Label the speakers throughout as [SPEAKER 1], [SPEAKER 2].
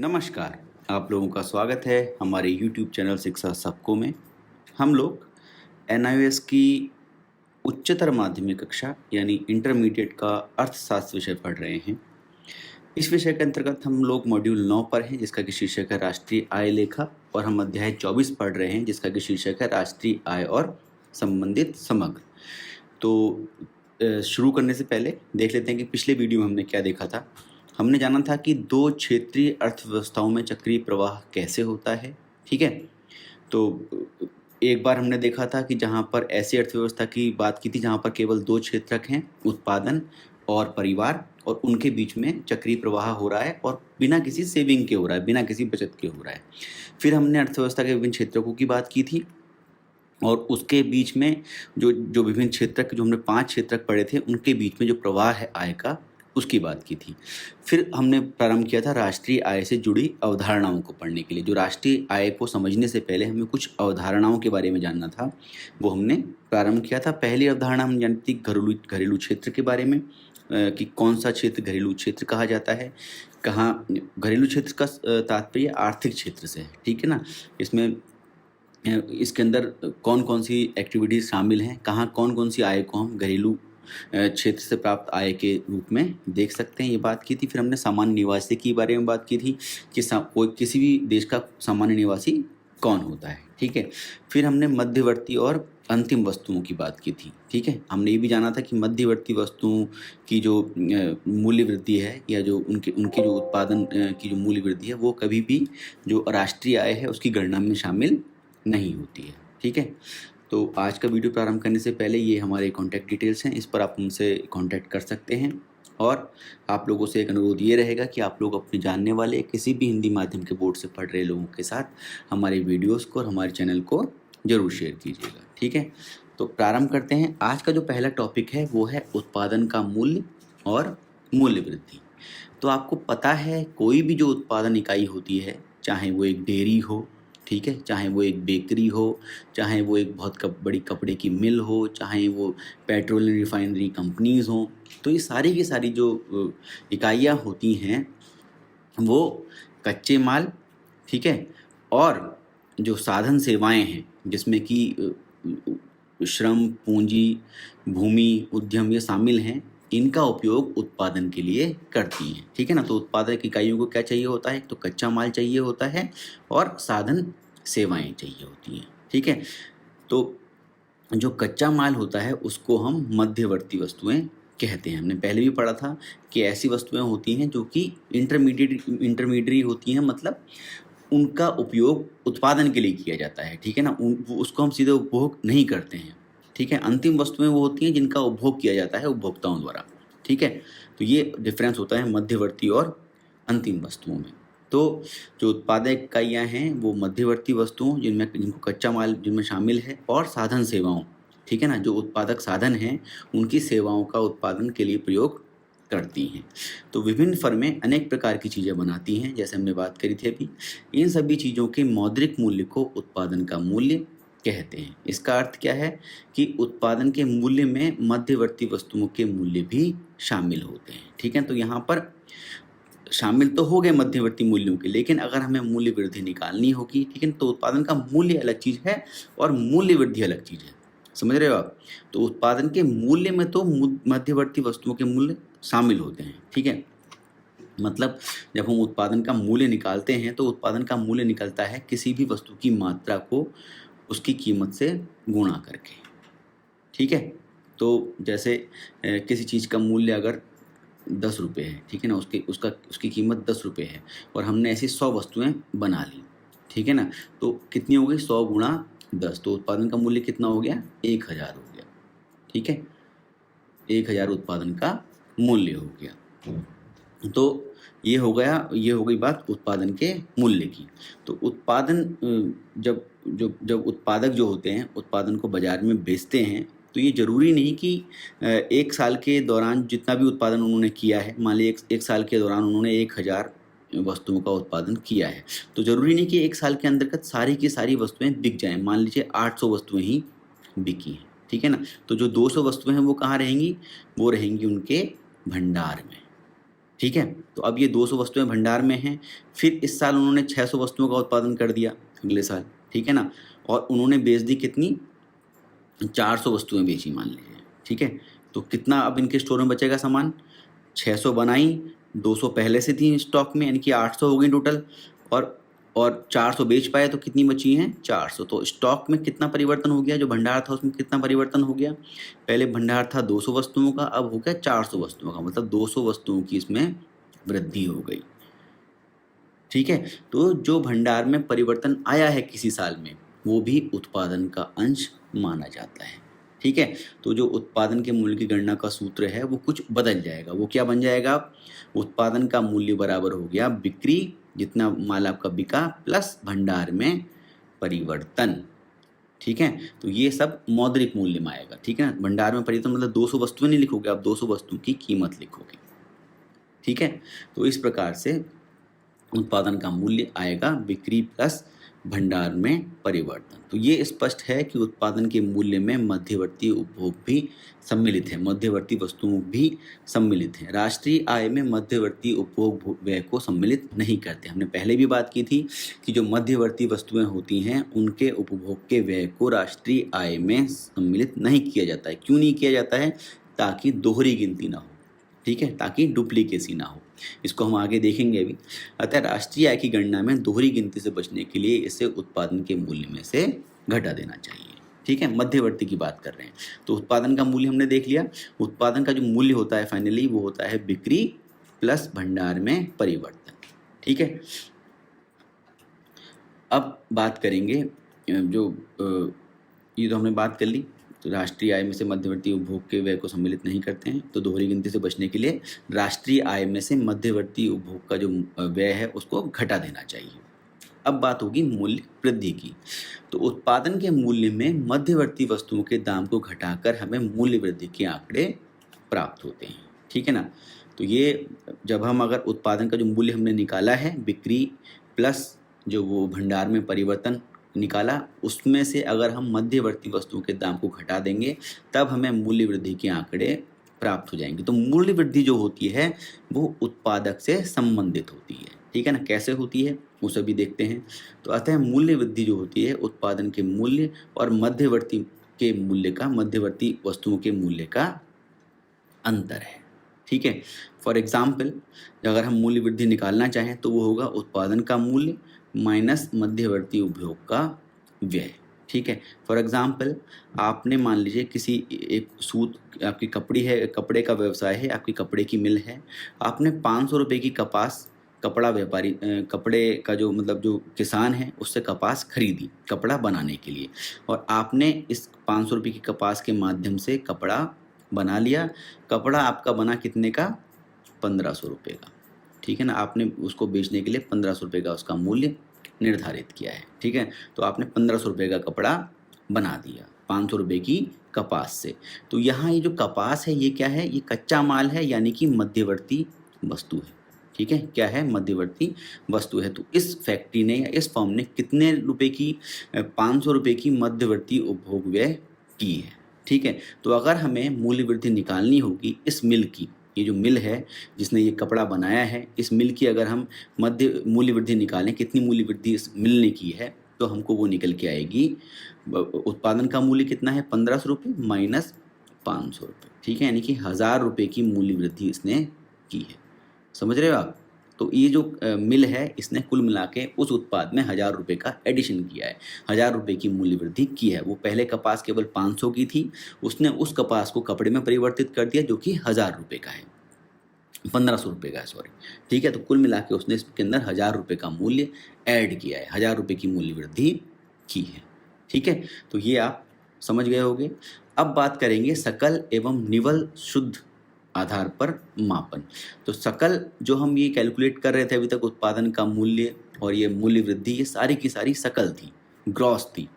[SPEAKER 1] नमस्कार, आप लोगों का स्वागत है हमारे यूट्यूब चैनल शिक्षा सबको में। हम लोग एनआईओएस की उच्चतर माध्यमिक कक्षा यानी इंटरमीडिएट का अर्थशास्त्र विषय पढ़ रहे हैं। इस विषय के अंतर्गत हम लोग मॉड्यूल 9 पर हैं जिसका कि शीर्षक है राष्ट्रीय आय लेखा, और हम अध्याय 24 पढ़ रहे हैं जिसका कि शीर्षक है राष्ट्रीय आय और संबंधित समग्र। तो शुरू करने से पहले देख लेते हैं कि पिछले वीडियो में हमने क्या देखा था। हमने जाना था कि दो क्षेत्रीय अर्थव्यवस्थाओं में चक्रीय प्रवाह कैसे होता है, ठीक है। तो एक बार हमने देखा था कि जहाँ पर ऐसी अर्थव्यवस्था की बात की थी जहाँ पर केवल दो क्षेत्रक हैं, उत्पादन और परिवार, और उनके बीच में चक्रीय प्रवाह हो रहा है और बिना किसी सेविंग के हो रहा है, बिना किसी बचत के हो रहा है। फिर हमने अर्थव्यवस्था के विभिन्न क्षेत्रकों की बात की थी और उसके बीच में जो जो विभिन्न क्षेत्रक, जो हमने 5 क्षेत्रक पढ़े थे, उनके बीच में जो प्रवाह है आय का, उसकी बात की थी। फिर हमने प्रारंभ किया था राष्ट्रीय आय से जुड़ी अवधारणाओं को पढ़ने के लिए। जो राष्ट्रीय आय को समझने से पहले हमें कुछ अवधारणाओं के बारे में जानना था, वो हमने प्रारंभ किया था। पहली अवधारणा हम जानती थी घरेलू क्षेत्र के बारे में, कि कौन सा क्षेत्र घरेलू क्षेत्र कहा जाता है। कहाँ घरेलू क्षेत्र का तात्पर्य आर्थिक क्षेत्र से है, ठीक है ना। इसमें इसके अंदर कौन कौन सी एक्टिविटीज़ शामिल हैं, कहाँ कौन कौन सी आय को हम घरेलू क्षेत्र से प्राप्त आय के रूप में देख सकते हैं, ये बात की थी। फिर हमने सामान्य निवासी के बारे में बात की थी कि कोई किसी भी देश का सामान्य निवासी कौन होता है, ठीक है। फिर हमने मध्यवर्ती और अंतिम वस्तुओं की बात की थी, ठीक है। हमने ये भी जाना था कि मध्यवर्ती वस्तुओं की जो मूल्य वृद्धि है, या जो उनके उनके जो उत्पादन की जो मूल्य वृद्धि है, वो कभी भी जो राष्ट्रीय आय है उसकी गणना में शामिल नहीं होती है, ठीक है। तो आज का वीडियो प्रारंभ करने से पहले ये हमारे कॉन्टैक्ट डिटेल्स हैं, इस पर आप हमसे कॉन्टैक्ट कर सकते हैं। और आप लोगों से एक अनुरोध ये रहेगा कि आप लोग अपने जानने वाले किसी भी हिंदी माध्यम के बोर्ड से पढ़ रहे लोगों के साथ हमारे वीडियोस को और हमारे चैनल को ज़रूर शेयर कीजिएगा, ठीक है। तो प्रारंभ करते हैं। आज का जो पहला टॉपिक है वो है उत्पादन का मूल्य और मूल्य वृद्धि। तो आपको पता है, कोई भी जो उत्पादन इकाई होती है, चाहे वो एक डेयरी हो, ठीक है, चाहे वो एक बेकरी हो, चाहे वो एक बहुत बड़ी कपड़े की मिल हो, चाहे वो पेट्रोलियम रिफाइनरी कंपनीज़ हों, तो ये सारी की सारी जो इकाइयाँ होती हैं वो कच्चे माल, ठीक है, और जो साधन सेवाएं हैं जिसमें कि श्रम, पूंजी, भूमि, उद्यम ये शामिल हैं, इनका उपयोग उत्पादन के लिए करती हैं, ठीक है ना। तो उत्पादक इकाइयों को क्या चाहिए होता है, तो कच्चा माल चाहिए होता है और साधन सेवाएं चाहिए होती हैं, ठीक है। तो जो कच्चा माल होता है उसको हम मध्यवर्ती वस्तुएं कहते हैं। हमने पहले भी पढ़ा था कि ऐसी वस्तुएं होती हैं जो कि इंटरमीडिएट होती हैं, मतलब उनका उपयोग उत्पादन के लिए किया जाता है, ठीक है ना। उसको हम सीधे उपभोग नहीं करते हैं, ठीक है। अंतिम वस्तुएं वो होती हैं जिनका उपभोग किया जाता है उपभोक्ताओं द्वारा, ठीक है। तो ये डिफरेंस होता है मध्यवर्ती और अंतिम वस्तुओं में। तो जो उत्पादक इकाइयाँ हैं वो मध्यवर्ती वस्तुओं जिनको कच्चा माल जिनमें शामिल है, और साधन सेवाओं, ठीक है ना, जो उत्पादक साधन हैं उनकी सेवाओं का उत्पादन के लिए प्रयोग करती हैं। तो विभिन्न फर्में अनेक प्रकार की चीज़ें बनाती हैं, जैसे हमने बात करी थी अभी। इन सभी चीज़ों के मौद्रिक मूल्य को उत्पादन का मूल्य कहते हैं। इसका अर्थ क्या है कि उत्पादन के मूल्य में मध्यवर्ती वस्तुओं के मूल्य भी शामिल होते हैं, ठीक है। तो यहाँ पर शामिल तो हो गए मध्यवर्ती मूल्यों के, लेकिन अगर हमें मूल्य वृद्धि निकालनी होगी, ठीक है, तो उत्पादन का मूल्य अलग चीज़ है और मूल्य वृद्धि अलग चीज़ है, समझ रहे हो आप। तो उत्पादन के मूल्य में तो मध्यवर्ती वस्तुओं के मूल्य शामिल होते हैं, ठीक है। मतलब जब हम उत्पादन का मूल्य निकालते हैं तो उत्पादन का मूल्य निकलता है किसी भी वस्तु की मात्रा को उसकी कीमत से गुणा करके, ठीक है। तो जैसे किसी चीज़ का मूल्य अगर 10 रुपये है, ठीक है ना, उसकी कीमत 10 रुपये है, और हमने ऐसी 100 वस्तुएं बना ली, ठीक है ना। तो कितनी हो गई, 100 गुणा 10, तो उत्पादन का मूल्य कितना हो गया, 1000 हो गया, ठीक है। 1000 उत्पादन का मूल्य हो गया। तो ये हो गई बात उत्पादन के मूल्य की। तो उत्पादन जब उत्पादक जो होते हैं उत्पादन को बाजार में बेचते हैं, तो ये ज़रूरी नहीं कि एक साल के दौरान जितना भी उत्पादन उन्होंने किया है, मान लीजिए एक साल के दौरान उन्होंने 1000 वस्तुओं का उत्पादन किया है, तो ज़रूरी नहीं कि एक साल के अंतर्गत सारी की सारी वस्तुएं बिक जाएं। मान लीजिए 800 वस्तुएं ही बिकी हैं, ठीक है ना। तो जो 200 वस्तुएं हैं वो कहाँ रहेंगी, वो रहेंगी उनके भंडार में, ठीक है। तो अब ये 200 वस्तुएं भंडार में हैं, फिर इस साल उन्होंने 600 वस्तुओं का उत्पादन कर दिया अगले साल, ठीक है ना, और उन्होंने बेच दी कितनी, 400 वस्तुएं बेची मान लीजिए, ठीक है। तो कितना अब इनके स्टोर में बचेगा सामान, 600 बनाई, 200 पहले से थी स्टॉक में, यानी कि 800 हो गई टोटल, और 400 बेच पाए तो कितनी बची हैं, 400। तो स्टॉक में कितना परिवर्तन हो गया, जो भंडार था उसमें कितना परिवर्तन हो गया, पहले भंडार था 200 वस्तुओं का, अब हो गया 400 वस्तुओं का, मतलब 200 वस्तुओं की इसमें वृद्धि हो गई, ठीक है। तो जो भंडार में परिवर्तन आया है किसी साल में, वो भी उत्पादन का अंश माना जाता है, ठीक है। तो जो उत्पादन के मूल्य की गणना का सूत्र है वो कुछ बदल जाएगा, वो क्या बन जाएगा, उत्पादन का मूल्य बराबर हो गया बिक्री, जितना माल आपका बिका, प्लस भंडार में परिवर्तन, ठीक है। तो ये सब मौद्रिक मूल्य में आएगा, ठीक है ना। भंडार में परिवर्तन मतलब 200 वस्तुएं नहीं लिखोगे आप, 200 वस्तुओं की कीमत लिखोगे, ठीक है। तो इस प्रकार से उत्पादन का मूल्य आएगा बिक्री प्लस भंडार में परिवर्तन। तो ये स्पष्ट है कि उत्पादन के मूल्य में मध्यवर्ती उपभोग भी सम्मिलित है, मध्यवर्ती वस्तुओं भी सम्मिलित हैं। राष्ट्रीय आय में मध्यवर्ती उपभोग व्यय को सम्मिलित नहीं करते। हमने पहले भी बात की थी कि जो मध्यवर्ती वस्तुएं होती हैं उनके उपभोग के व्यय को राष्ट्रीय आय में सम्मिलित नहीं किया जाता है। क्यों नहीं किया जाता है, ताकि दोहरी गिनती ना हो, ठीक है, ताकि डुप्लीकेसी ना हो। इसको हम आगे देखेंगे अभी। अतः राष्ट्रीय आय की गणना में दोहरी गिनती से बचने के लिए इसे उत्पादन के मूल्य में से घटा देना चाहिए, ठीक है। मध्यवर्ती की बात कर रहे हैं, तो उत्पादन का मूल्य हमने देख लिया। उत्पादन का जो मूल्य होता है फाइनली वो होता है बिक्री प्लस भंडार में परिवर्तन, ठीक है। अब बात करेंगे ये तो हमने बात कर ली, तो राष्ट्रीय आय में से मध्यवर्ती उपभोग के व्यय को सम्मिलित नहीं करते हैं, तो दोहरी गिनती से बचने के लिए राष्ट्रीय आय में से मध्यवर्ती उपभोग का जो व्यय है उसको घटा देना चाहिए। अब बात होगी मूल्य वृद्धि की। तो उत्पादन के मूल्य में मध्यवर्ती वस्तुओं के दाम को घटाकर हमें मूल्य वृद्धि के आंकड़े प्राप्त होते हैं, ठीक है ना। तो ये जब हम अगर उत्पादन का जो मूल्य हमने निकाला है बिक्री प्लस जो वो भंडार में परिवर्तन निकाला, उसमें से अगर हम मध्यवर्ती वस्तुओं के दाम को घटा देंगे तब हमें मूल्य वृद्धि के आंकड़े प्राप्त हो जाएंगे। तो मूल्य वृद्धि जो होती है वो उत्पादक से संबंधित होती है, ठीक है ना। कैसे होती है वो सभी देखते हैं। तो अतः मूल्य वृद्धि जो होती है उत्पादन के मूल्य और मध्यवर्ती के मूल्य का, मध्यवर्ती वस्तुओं के मूल्य का अंतर है, ठीक है। फॉर एग्जाम्पल अगर हम मूल्य वृद्धि निकालना चाहें तो वो होगा उत्पादन का मूल्य माइनस मध्यवर्ती उपभोग का व्यय, ठीक है। फॉर एग्जाम्पल आपने मान लीजिए किसी एक सूत आपकी कपड़े का व्यवसाय है, आपकी कपड़े की मिल है, आपने 500 रुपये की कपास कपड़े का जो मतलब जो किसान है उससे कपास खरीदी कपड़ा बनाने के लिए, और आपने इस 500 रुपये की कपास के माध्यम से कपड़ा बना लिया। कपड़ा आपका बना कितने का, 1500 रुपये का, ठीक है ना। आपने उसको बेचने के लिए 1500 रुपये का उसका मूल्य निर्धारित किया है, ठीक है। तो आपने 1500 रुपये का कपड़ा बना दिया 500 रुपये की कपास से। तो यहाँ ये जो कपास है ये क्या है, ये कच्चा माल है, यानी कि मध्यवर्ती वस्तु है, ठीक है। क्या है, मध्यवर्ती वस्तु है। तो इस फैक्ट्री ने या इस फर्म ने कितने रुपए की, 500 रुपये की मध्यवर्ती उपभोग व्यय की है, ठीक है। तो अगर हमें मूल्य वृद्धि निकालनी होगी इस मिल की, ये जो मिल है जिसने ये कपड़ा बनाया है, इस मिल की अगर हम मध्य मूल्य वृद्धि निकालें, कितनी मूल्य वृद्धि इस मिल ने की है, तो हमको वो निकल के आएगी, उत्पादन का मूल्य कितना है 1500 रुपये माइनस 500 रुपये, ठीक है, यानी कि 1000 रुपये की मूल्य वृद्धि इसने की है। समझ रहे हो आप। तो ये जो मिल है इसने कुल मिला के उस उत्पाद में 1000 रुपये का एडिशन किया है, 1000 रुपये की मूल्य वृद्धि की है। वो पहले कपास केवल 500 की थी, उसने उस कपास को कपड़े में परिवर्तित कर दिया जो कि 1000 रुपये का है, 1500 रुपये का है, सॉरी, ठीक है। तो कुल मिला के उसने इसके अंदर 1000 रुपये का मूल्य ऐड किया है, 1000 रुपये की मूल्य वृद्धि की है, ठीक है। तो ये आप समझ गए होंगे। अब बात करेंगे सकल एवं निवल शुद्ध आधार पर मापन। तो सकल जो हम ये कैलकुलेट कर रहे थे अभी तक, उत्पादन का मूल्य और ये मूल्य वृद्धि, ये सारी की सारी सकल थी, ग्रॉस थी,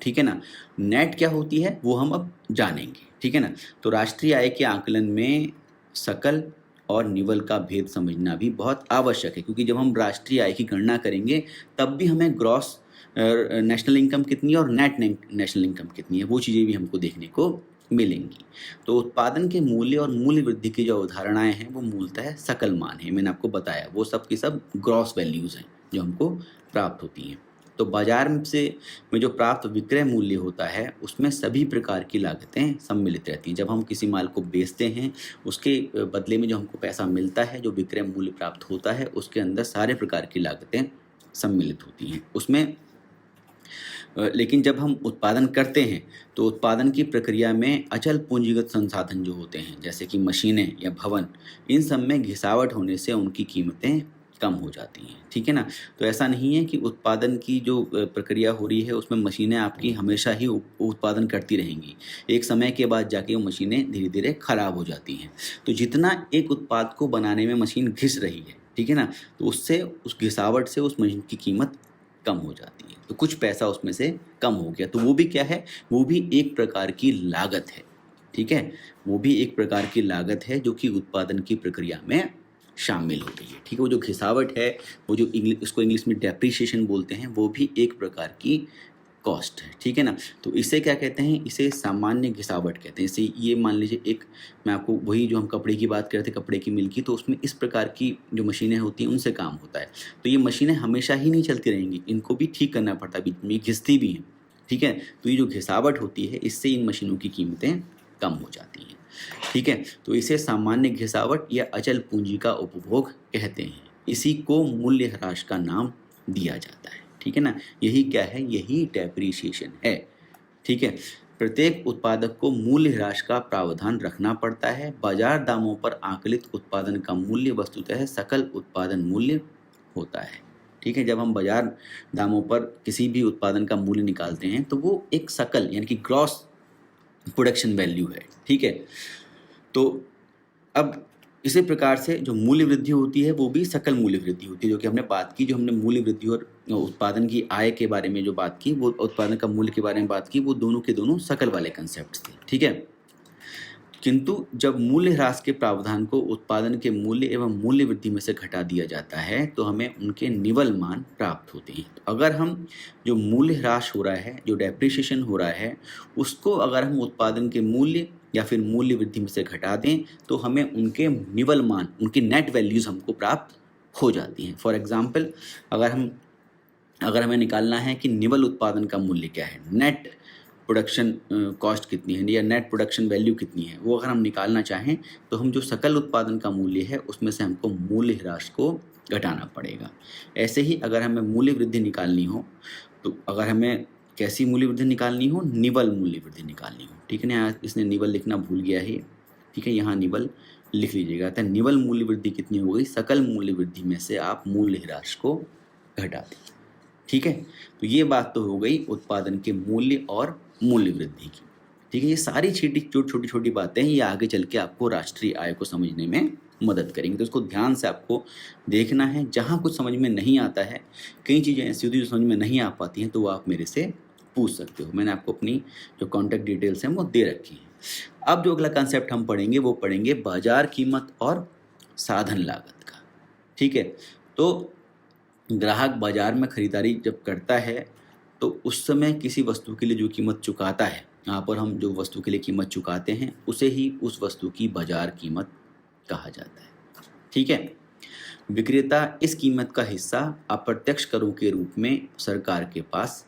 [SPEAKER 1] ठीक है ना। नेट क्या होती है वो हम अब जानेंगे, ठीक है ना। तो राष्ट्रीय आय के आकलन में सकल और निवल का भेद समझना भी बहुत आवश्यक है, क्योंकि जब हम राष्ट्रीय आय की गणना करेंगे तब भी हमें ग्रॉस नेशनल इनकम कितनी है और नेट नेशनल इनकम कितनी है वो चीज़ें भी हमको देखने को मिलेंगी। तो उत्पादन के मूल्य और मूल्य वृद्धि की जो अवधारणाएँ हैं वो मूलतः सकल मान हैं। मैंने आपको बताया वो सब की सब ग्रॉस वैल्यूज़ हैं जो हमको प्राप्त होती हैं। तो बाज़ार में जो प्राप्त विक्रय मूल्य होता है उसमें सभी प्रकार की लागतें सम्मिलित रहती हैं। जब हम किसी माल को बेचते हैं उसके बदले में जो हमको पैसा मिलता है, जो विक्रय मूल्य प्राप्त होता है उसके अंदर सारे प्रकार की लागतें सम्मिलित होती हैं। उसमें लेकिन जब हम उत्पादन करते हैं तो उत्पादन की प्रक्रिया में अचल पूंजीगत संसाधन जो होते हैं जैसे कि मशीनें या भवन, इन सब में घिसावट होने से उनकी कीमतें कम हो जाती हैं, ठीक है ना? तो ऐसा नहीं है कि उत्पादन की जो प्रक्रिया हो रही है उसमें मशीनें आपकी हमेशा ही उत्पादन करती रहेंगी। एक समय के बाद जाके वो मशीनें धीरे-धीरे खराब हो जाती हैं। तो जितना एक उत्पाद को बनाने में मशीन घिस रही है, ठीक है ना? तो उससे उस घिसावट से उस मशीन की कीमत कम हो जाती है। तो कुछ पैसा उसमें से कम हो गया। तो वो भी क्या है? वो भी एक प्रकार की लागत है, ठीक है? वो भी एक प्रकार की लागत है जो कि उत्पादन की प्रक्रिया में शामिल हो रही है, ठीक है? वो जो घिसावट है, वो जो उसको इंग्लिश में डेप्रिसिएशन बोलते हैं, वो भी एक प्रकार की कॉस्ट है, ठीक है ना? तो इसे क्या कहते हैं? इसे सामान्य घिसावट कहते हैं। इसे ये मान लीजिए एक मैं आपको वही जो हम कपड़े की बात कर रहे थे, कपड़े की मिल की, तो उसमें इस प्रकार की जो मशीनें होती हैं उनसे काम होता है। तो ये मशीनें हमेशा ही नहीं चलती रहेंगी, इनको भी ठीक करना पड़ता है, बीच में घिसती भी हैं, ठीक है? तो ये जो घिसावट होती है इससे इन मशीनों की कीमतें कम हो जाती हैं, ठीक है? तो इसे सामान्य घिसावट या अचल पूँजी का उपभोग कहते हैं। इसी को मूल्यह्रास का नाम दिया जाता है, ठीक है ना? यही क्या है? यही डेप्रिसिएशन है, ठीक है? प्रत्येक उत्पादक को मूल्यह्रास का प्रावधान रखना पड़ता है। बाजार दामों पर आकलित उत्पादन का मूल्य वस्तुतः सकल उत्पादन मूल्य होता है, ठीक है? जब हम बाजार दामों पर किसी भी उत्पादन का मूल्य निकालते हैं तो वो एक सकल यानी कि ग्रॉस प्रोडक्शन वैल्यू है, ठीक है? तो अब इसी प्रकार से जो मूल्य वृद्धि होती है वो भी सकल मूल्य वृद्धि होती है, जो कि हमने बात की, जो हमने मूल्य वृद्धि और उत्पादन की आय के बारे में जो बात की, वो उत्पादन का मूल्य के बारे में बात की, वो दोनों के दोनों सकल वाले कंसेप्ट थे, ठीक है? किंतु जब मूल्य ह्रास के प्रावधान को उत्पादन के मूल्य एवं मूल्य वृद्धि में से घटा दिया जाता है तो हमें उनके निवल मान प्राप्त होते हैं। तो अगर हम जो मूल्य ह्रास हो रहा है, जो डेप्रिसिएशन हो रहा है, उसको अगर हम उत्पादन के मूल्य या फिर मूल्य वृद्धि में से घटा दें तो हमें उनके निवल मान, उनकी नेट वैल्यूज़ हमको प्राप्त हो जाती हैं। फॉर एग्ज़ाम्पल अगर हमें निकालना है कि निवल उत्पादन का मूल्य क्या है, नेट प्रोडक्शन कॉस्ट कितनी है या नेट प्रोडक्शन वैल्यू कितनी है, वो अगर हम निकालना चाहें तो हम जो सकल उत्पादन का मूल्य है उसमें से हमको मूल्य ह्रास को घटाना पड़ेगा। ऐसे ही अगर हमें मूल्य वृद्धि निकालनी हो तो अगर हमें कैसी मूल्य वृद्धि निकालनी हो, निवल मूल्य वृद्धि निकालनी हो, ठीक है ना? यहाँ इसने निवल लिखना भूल गया है, ठीक है? यहाँ निवल लिख लीजिएगा। तो निवल मूल्य वृद्धि कितनी हो गई? सकल मूल्य वृद्धि में से आप मूल्य ह्रास को घटा दें, ठीक है? तो ये बात तो हो गई उत्पादन के मूल्य और मूल्य वृद्धि की, ठीक है? ये सारी छोटी-छोटी बातें हैं, ये आगे चल के आपको राष्ट्रीय आय को समझने में मदद करेंगी। तो इसको ध्यान से आपको देखना है। जहाँ कुछ समझ में नहीं आता है, कई चीज़ें ऐसी होती हैं जो समझ में नहीं आ पाती हैं, तो वो आप मेरे से पूछ सकते हो। मैंने आपको अपनी जो कॉन्टैक्ट डिटेल्स हैं वो दे रखी हैं। अब जो अगला कांसेप्ट हम पढ़ेंगे वो पढ़ेंगे बाज़ार कीमत और साधन लागत का, ठीक है? तो ग्राहक बाजार में खरीदारी जब करता है तो उस समय किसी वस्तु के लिए जो कीमत चुकाता है, यहाँ पर हम जो वस्तु के लिए कीमत चुकाते हैं उसे ही उस वस्तु की बाजार कीमत कहा जाता है, ठीक है? विक्रेता इस कीमत का हिस्सा अप्रत्यक्ष करों के रूप में सरकार के पास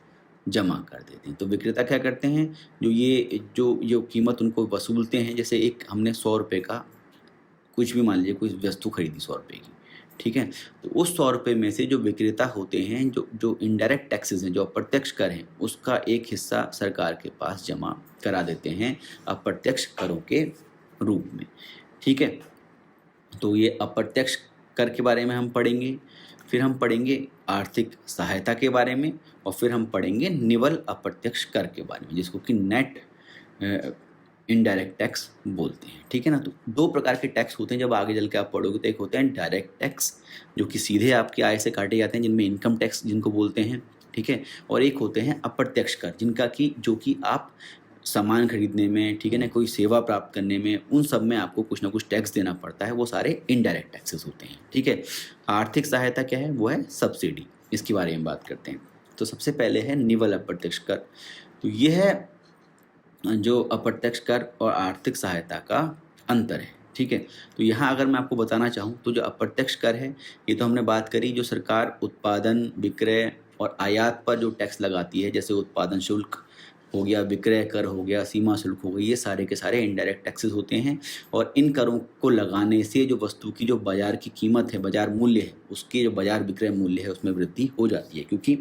[SPEAKER 1] जमा कर देते हैं। तो विक्रेता क्या करते हैं, जो कीमत उनको वसूलते हैं, जैसे एक हमने 100 रुपये का कुछ भी मान लीजिए कोई वस्तु खरीदी 100 रुपये की, ठीक है? तो उस 100 रुपये में से जो विक्रेता होते हैं, जो इनडायरेक्ट टैक्सेस हैं, जो अप्रत्यक्ष कर हैं, उसका एक हिस्सा सरकार के पास जमा करा देते हैं अप्रत्यक्ष करों के रूप में, ठीक है? तो ये अप्रत्यक्ष कर के बारे में हम पढ़ेंगे, फिर हम पढ़ेंगे आर्थिक सहायता के बारे में और फिर हम पढ़ेंगे निवल अप्रत्यक्ष कर के बारे में, जिसको कि नेट इनडायरेक्ट टैक्स बोलते हैं, ठीक है ना? तो 2 प्रकार के टैक्स होते हैं, जब आगे चल के आप पढ़ोगे तो एक होते हैं डायरेक्ट टैक्स जो कि सीधे आपकी आय से काटे जाते हैं, जिनमें इनकम टैक्स जिनको बोलते हैं, ठीक है? और एक होते हैं अप्रत्यक्ष कर, जो कि आप सामान खरीदने में, ठीक है ना, कोई सेवा प्राप्त करने में, उन सब में आपको कुछ ना कुछ टैक्स देना पड़ता है, वो सारे इनडायरेक्ट टैक्सेस होते हैं, ठीक है? आर्थिक सहायता क्या है? वो है सब्सिडी, इसके बारे में बात करते हैं। तो सबसे पहले है निवल अप्रत्यक्ष कर। तो ये है जो अप्रत्यक्ष कर और आर्थिक सहायता का अंतर है। ठीक है, तो यहाँ अगर मैं आपको बताना चाहूँ तो जो अप्रत्यक्ष कर है, ये तो हमने बात करी, जो सरकार उत्पादन, विक्रय और आयात पर जो टैक्स लगाती है, जैसे उत्पादन शुल्क हो गया, विक्रय कर हो गया, सीमा शुल्क हो गई, ये सारे के सारे इनडायरेक्ट टैक्सेस होते हैं। और इन करों को लगाने से जो वस्तु की जो बाजार की कीमत है, बाजार मूल्य है, उसकी जो बाजार विक्रय मूल्य है उसमें वृद्धि हो जाती है, क्योंकि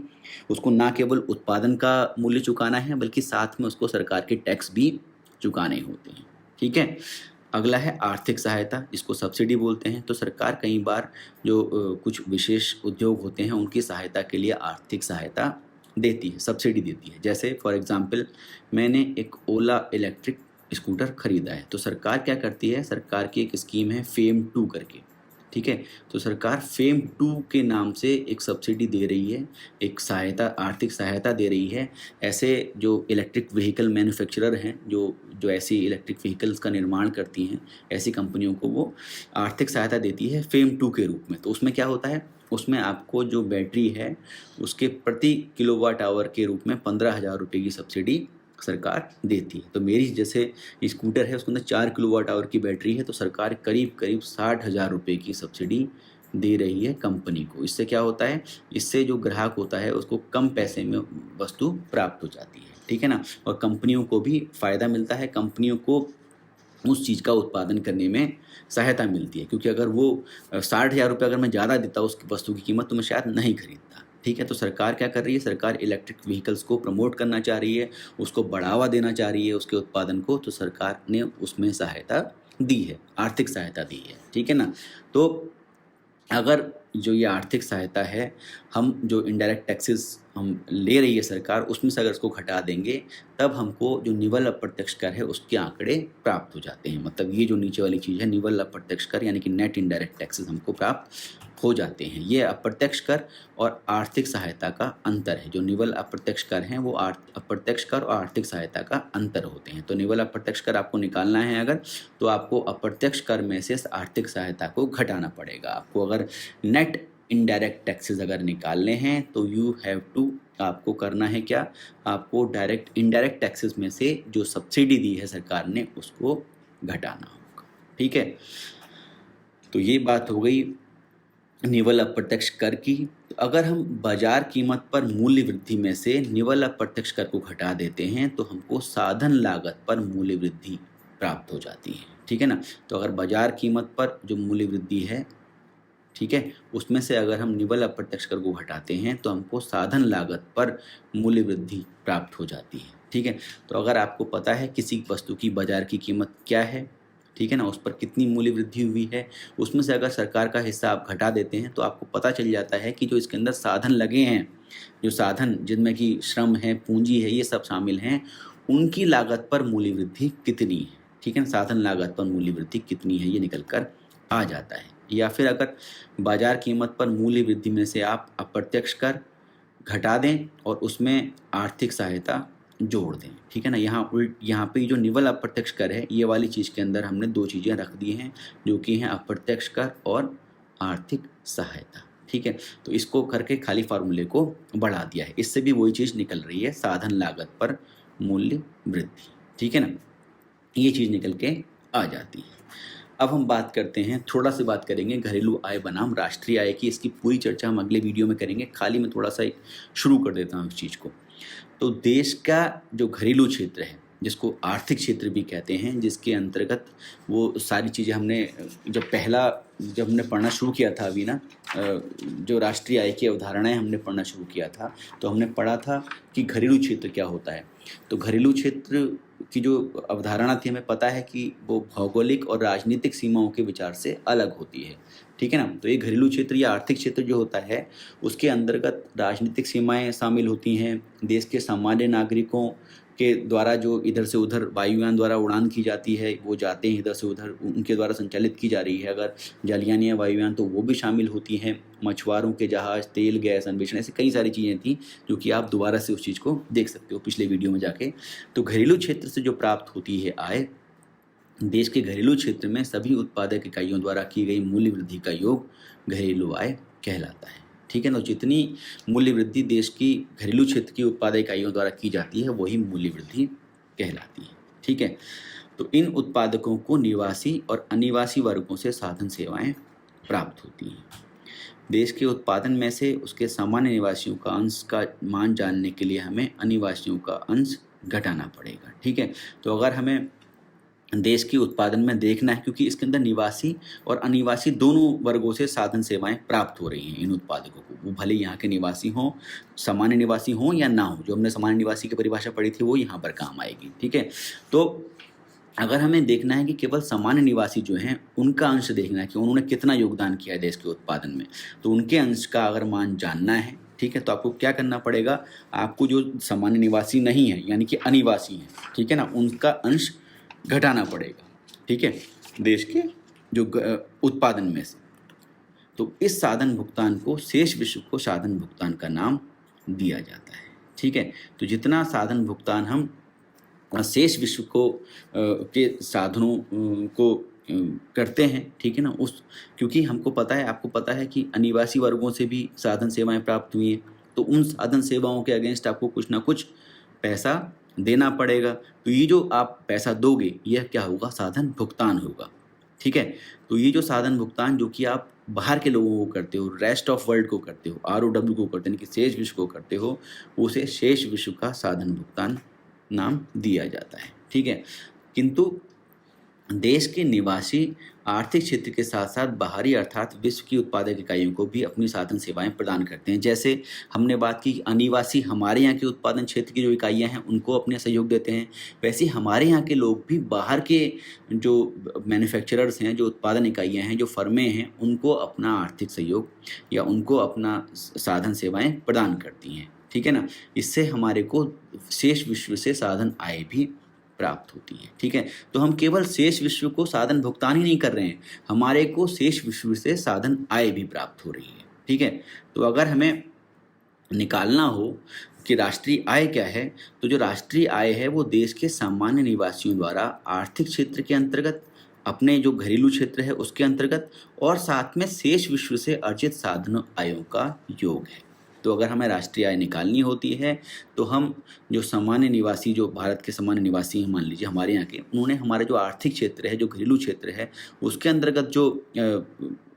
[SPEAKER 1] उसको ना केवल उत्पादन का मूल्य चुकाना है बल्कि साथ में उसको सरकार के टैक्स भी चुकाने होते हैं। ठीक है, अगला है आर्थिक सहायता, जिसको सब्सिडी बोलते हैं। तो सरकार कई बार जो कुछ विशेष उद्योग होते हैं उनकी सहायता के लिए आर्थिक सहायता देती है, सब्सिडी देती है। जैसे फॉर एग्जांपल मैंने एक ओला इलेक्ट्रिक स्कूटर खरीदा है, तो सरकार क्या करती है, सरकार की एक स्कीम है फेम 2 करके। ठीक है, तो सरकार फेम 2 के नाम से एक सब्सिडी दे रही है, एक सहायता, आर्थिक सहायता दे रही है। ऐसे जो इलेक्ट्रिक व्हीकल मैन्युफैक्चरर हैं, जो जो ऐसी इलेक्ट्रिक व्हीकल्स का निर्माण करती हैं, ऐसी कंपनियों को वो आर्थिक सहायता देती है फेम 2 के रूप में। तो उसमें क्या होता है, उसमें आपको जो बैटरी है उसके प्रति किलोवाट आवर के रूप में 15,000 रुपये की सब्सिडी सरकार देती है। तो मेरी जैसे स्कूटर है उसके अंदर 4 किलोवाट आवर की बैटरी है, तो सरकार करीब करीब 60,000 रुपये की सब्सिडी दे रही है कंपनी को। इससे क्या होता है, इससे जो ग्राहक होता है उसको कम पैसे में वस्तु प्राप्त हो जाती है। ठीक है ना, और कंपनियों को भी फ़ायदा मिलता है, कंपनियों को उस चीज़ का उत्पादन करने में सहायता मिलती है, क्योंकि अगर वो 60,000 रुपये अगर मैं ज़्यादा देता उस वस्तु की कीमत, तो मैं शायद नहीं खरीदता। ठीक है, तो सरकार क्या कर रही है, सरकार इलेक्ट्रिक व्हीकल्स को प्रमोट करना चाह रही है, उसको बढ़ावा देना चाह रही है उसके उत्पादन को, तो सरकार ने उसमें सहायता दी है, आर्थिक सहायता दी है। ठीक है ना, तो अगर जो ये आर्थिक सहायता है, हम जो इनडायरेक्ट टैक्सेस हम ले रही है सरकार, उसमें से अगर इसको घटा देंगे, तब हमको जो निव्वल अप्रत्यक्ष कर है उसके आंकड़े प्राप्त हो जाते हैं। मतलब ये जो नीचे वाली चीज़ है, निव्वल अप्रत्यक्ष कर यानी कि नेट इनडायरेक्ट टैक्सेस हमको प्राप्त हो जाते हैं। ये अप्रत्यक्ष कर और आर्थिक सहायता का अंतर है। जो निव्वल अप्रत्यक्ष कर हैं वो अप्रत्यक्ष कर और आर्थिक सहायता का अंतर होते हैं। तो निव्वल अप्रत्यक्ष कर आपको निकालना है अगर, तो आपको अप्रत्यक्ष कर में से आर्थिक सहायता को घटाना पड़ेगा। आपको अगर नेट इनडायरेक्ट टैक्सेस अगर निकालने हैं तो यू हैव टू, आपको करना है क्या, आपको डायरेक्ट इनडायरेक्ट टैक्सेस में से जो सब्सिडी दी है सरकार ने उसको घटाना होगा। ठीक है, तो ये बात हो गई निव्वल अप्रत्यक्ष कर की। तो अगर हम बाजार कीमत पर मूल्य वृद्धि में से निव्वल अप्रत्यक्ष कर को घटा देते हैं तो हमको साधन लागत पर मूल्य वृद्धि प्राप्त हो जाती है। ठीक है ना, तो अगर बाजार कीमत पर जो मूल्य वृद्धि है, ठीक है, उसमें से अगर हम निव्वल अप्रत्यक्ष कर को घटाते हैं तो हमको साधन लागत पर मूल्य वृद्धि प्राप्त हो जाती है। ठीक है, तो अगर आपको पता है किसी वस्तु की बाजार की कीमत क्या है, ठीक है ना, उस पर कितनी मूल्य वृद्धि हुई है, उसमें से अगर सरकार का हिस्सा आप घटा देते हैं तो आपको पता चल जाता है कि जो इसके अंदर साधन लगे हैं, जो साधन जिनमें कि श्रम है, पूंजी है, ये सब शामिल हैं, उनकी लागत पर मूल्य वृद्धि कितनी है। ठीक है ना, साधन लागत पर मूल्य वृद्धि कितनी है ये निकल कर आ जाता है। या फिर अगर बाजार कीमत पर मूल्य वृद्धि में से आप अप्रत्यक्ष कर घटा दें और उसमें आर्थिक सहायता जोड़ दें। ठीक है ना, यहाँ पे जो निव्वल अप्रत्यक्ष कर है, ये वाली चीज़ के अंदर हमने 2 चीज़ें रख दी हैं जो कि हैं अप्रत्यक्ष कर और आर्थिक सहायता। ठीक है, तो इसको करके खाली फार्मूले को बढ़ा दिया है, इससे भी वही चीज़ निकल रही है, साधन लागत पर मूल्य वृद्धि। ठीक है ना, ये चीज़ निकल के आ जाती है। अब हम बात करते हैं, थोड़ा सी बात करेंगे घरेलू आय बनाम राष्ट्रीय आय की। इसकी पूरी चर्चा हम अगले वीडियो में करेंगे, खाली मैं थोड़ा सा एक शुरू कर देता हूँ इस चीज़ को। तो देश का जो घरेलू क्षेत्र है, जिसको आर्थिक क्षेत्र भी कहते हैं, जिसके अंतर्गत वो सारी चीज़ें हमने जब हमने पढ़ना शुरू किया था अभी ना, जो राष्ट्रीय आय की अवधारणाएं हमने पढ़ना शुरू किया था, तो हमने पढ़ा था कि घरेलू क्षेत्र क्या होता है। तो घरेलू क्षेत्र की जो अवधारणा थी, हमें पता है कि वो भौगोलिक और राजनीतिक सीमाओं के विचार से अलग होती है। ठीक है ना, तो ये घरेलू क्षेत्र या आर्थिक क्षेत्र जो होता है, उसके अंतर्गत राजनीतिक सीमाएं शामिल होती हैं। देश के सामान्य नागरिकों के द्वारा जो इधर से उधर वायुयान द्वारा उड़ान की जाती है, वो जाते हैं इधर से उधर, उनके द्वारा संचालित की जा रही है। अगर जलयान या वायुयान, तो वो भी शामिल होती हैं। मछुआरों के जहाज़, तेल गैस अन्वेषण, ऐसी कई सारी चीज़ें थी जो कि आप दोबारा से उस चीज़ को देख सकते हो पिछले वीडियो में जाके। तो घरेलू क्षेत्र से जो प्राप्त होती है आय, देश के घरेलू क्षेत्र में सभी उत्पादक इकाइयों द्वारा की गई मूल्य वृद्धि का योग घरेलू आय कहलाता है। ठीक है ना, जितनी मूल्य वृद्धि देश की घरेलू क्षेत्र की उत्पादक इकाइयों द्वारा की जाती है वही मूल्य वृद्धि कहलाती है। ठीक है, तो इन उत्पादकों को निवासी और अनिवासी वर्गों से साधन सेवाएं प्राप्त होती हैं। देश के उत्पादन में से उसके सामान्य निवासियों का अंश का मान जानने के लिए हमें अनिवासियों का अंश घटाना पड़ेगा। ठीक है, तो अगर हमें देश के उत्पादन में देखना है, क्योंकि इसके अंदर निवासी और अनिवासी दोनों वर्गों से साधन सेवाएं प्राप्त हो रही हैं इन उत्पादकों को, वो भले यहाँ के निवासी हों, सामान्य निवासी हों या ना हो। जो हमने सामान्य निवासी की परिभाषा पढ़ी थी वो यहाँ पर काम आएगी। ठीक है, तो अगर हमें देखना है कि केवल सामान्य निवासी जो हैं उनका अंश देखना है कि उन्होंने कितना योगदान किया है देश के उत्पादन में, तो उनके अंश का अगर मान जानना है, ठीक है, तो आपको क्या करना पड़ेगा, आपको जो सामान्य निवासी नहीं है यानी कि अनिवासी हैं, ठीक है ना, उनका अंश घटाना पड़ेगा। ठीक है, देश के जो उत्पादन में से। तो इस साधन भुगतान को शेष विश्व को साधन भुगतान का नाम दिया जाता है। ठीक है, तो जितना साधन भुगतान हम शेष विश्व को के साधनों को करते हैं, ठीक है ना, उस क्योंकि हमको पता है, आपको पता है कि अनिवासी वर्गों से भी साधन सेवाएं प्राप्त हुई हैं, तो उन साधन सेवाओं के अगेंस्ट आपको कुछ ना कुछ पैसा देना पड़ेगा। तो ये जो आप पैसा दोगे यह क्या होगा, साधन भुगतान होगा। ठीक है, तो ये जो साधन भुगतान जो कि आप बाहर के लोगों को करते हो, रेस्ट ऑफ वर्ल्ड को करते हो, ROW को करते हो, यानी कि शेष विश्व को करते हो, उसे शेष विश्व का साधन भुगतान नाम दिया जाता है। ठीक है, किंतु देश के निवासी आर्थिक क्षेत्र के साथ साथ बाहरी अर्थात विश्व की उत्पादक इकाइयों को भी अपनी साधन सेवाएं प्रदान करते हैं। जैसे हमने बात की अनिवासी हमारे यहाँ के उत्पादन क्षेत्र की जो इकाइयाँ हैं उनको अपने सहयोग देते हैं, वैसे हमारे यहाँ के लोग भी बाहर के जो मैन्युफैक्चरर्स हैं, जो उत्पादन इकाइयाँ हैं, जो फर्में हैं, उनको अपना आर्थिक सहयोग या उनको अपना साधन सेवाएँ प्रदान करती हैं। ठीक है ना, इससे हमारे को शेष विश्व से साधन आय भी प्राप्त होती है। ठीक है, तो हम केवल शेष विश्व को साधन भुगतान ही नहीं कर रहे हैं, हमारे को शेष विश्व से साधन आय भी प्राप्त हो रही है। ठीक है, तो अगर हमें निकालना हो कि राष्ट्रीय आय क्या है, तो जो राष्ट्रीय आय है वो देश के सामान्य निवासियों द्वारा आर्थिक क्षेत्र के अंतर्गत, अपने जो घरेलू क्षेत्र है उसके अंतर्गत, और साथ में शेष विश्व से अर्जित साधन आयों का योग है। तो अगर हमें राष्ट्रीय आय निकालनी होती है तो हम जो सामान्य निवासी, जो भारत के सामान्य निवासी हैं, मान लीजिए हमारे यहाँ के, उन्होंने हमारे जो आर्थिक क्षेत्र है, जो घरेलू क्षेत्र है, उसके अंतर्गत जो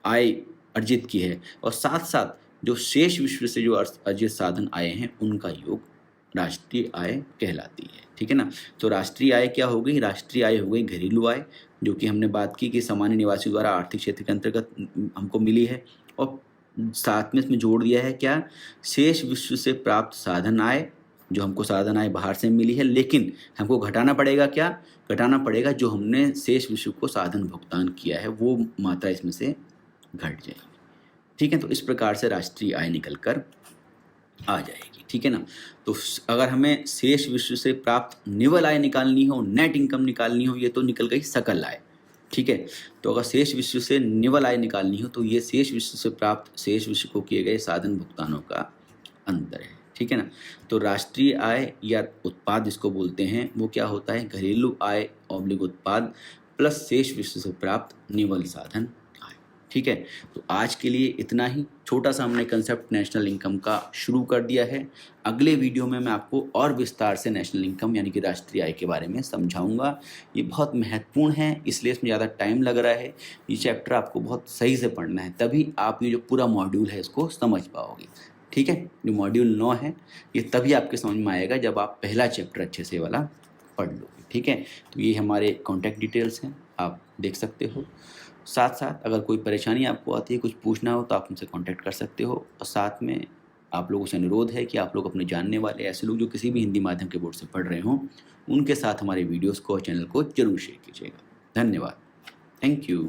[SPEAKER 1] आय अर्जित की है, और साथ साथ जो शेष विश्व से जो अर्जित साधन आए हैं उनका योग राष्ट्रीय आय कहलाती है। ठीक है ना, तो राष्ट्रीय आय क्या हो गई, राष्ट्रीय आय हो गई घरेलू आय, जो कि हमने बात की कि सामान्य निवासियों द्वारा आर्थिक क्षेत्र के अंतर्गत हमको मिली है, और साथ में इसमें जोड़ दिया है क्या, शेष विश्व से प्राप्त साधन आय, जो हमको साधन आय बाहर से मिली है, लेकिन हमको घटाना पड़ेगा, क्या घटाना पड़ेगा, जो हमने शेष विश्व को साधन भुगतान किया है वो मात्रा इसमें से घट जाएगी। ठीक है, तो इस प्रकार से राष्ट्रीय आय निकल कर आ जाएगी। ठीक है ना, तो अगर हमें शेष विश्व से प्राप्त निवल आय निकालनी हो, नेट इनकम निकालनी हो, ये तो निकल गई सकल आय। ठीक है, तो अगर शेष विश्व से निवल आय निकालनी हो तो ये शेष विश्व से प्राप्त शेष विश्व को किए गए साधन भुगतानों का अंतर है। ठीक है ना, तो राष्ट्रीय आय या उत्पाद जिसको बोलते हैं वो क्या होता है, घरेलू आय ऑब्लिक उत्पाद प्लस शेष विश्व से प्राप्त निवल साधन आय। ठीक है, तो आज के लिए इतना ही, छोटा सा हमने कंसेप्ट नेशनल इनकम का शुरू कर दिया है। अगले वीडियो में मैं आपको और विस्तार से नेशनल इनकम यानी कि राष्ट्रीय आय के बारे में समझाऊंगा। ये बहुत महत्वपूर्ण है, इसलिए इसमें ज़्यादा टाइम लग रहा है। ये चैप्टर आपको बहुत सही से पढ़ना है, तभी आप ये जो पूरा मॉड्यूल है इसको समझ पाओगे। ठीक है, जो मॉड्यूल 9 है ये तभी आपके समझ में आएगा जब आप पहला चैप्टर अच्छे से वाला पढ़ लोगे। ठीक है, तो ये हमारे कॉन्टैक्ट डिटेल्स हैं, आप देख सकते हो। साथ साथ अगर कोई परेशानी आपको आती है, कुछ पूछना हो तो आप हमसे कांटेक्ट कर सकते हो। और साथ में आप लोगों से अनुरोध है कि आप लोग अपने जानने वाले ऐसे लोग जो किसी भी हिंदी माध्यम के बोर्ड से पढ़ रहे हों, उनके साथ हमारे वीडियोस को और चैनल को जरूर शेयर कीजिएगा। धन्यवाद, थैंक यू।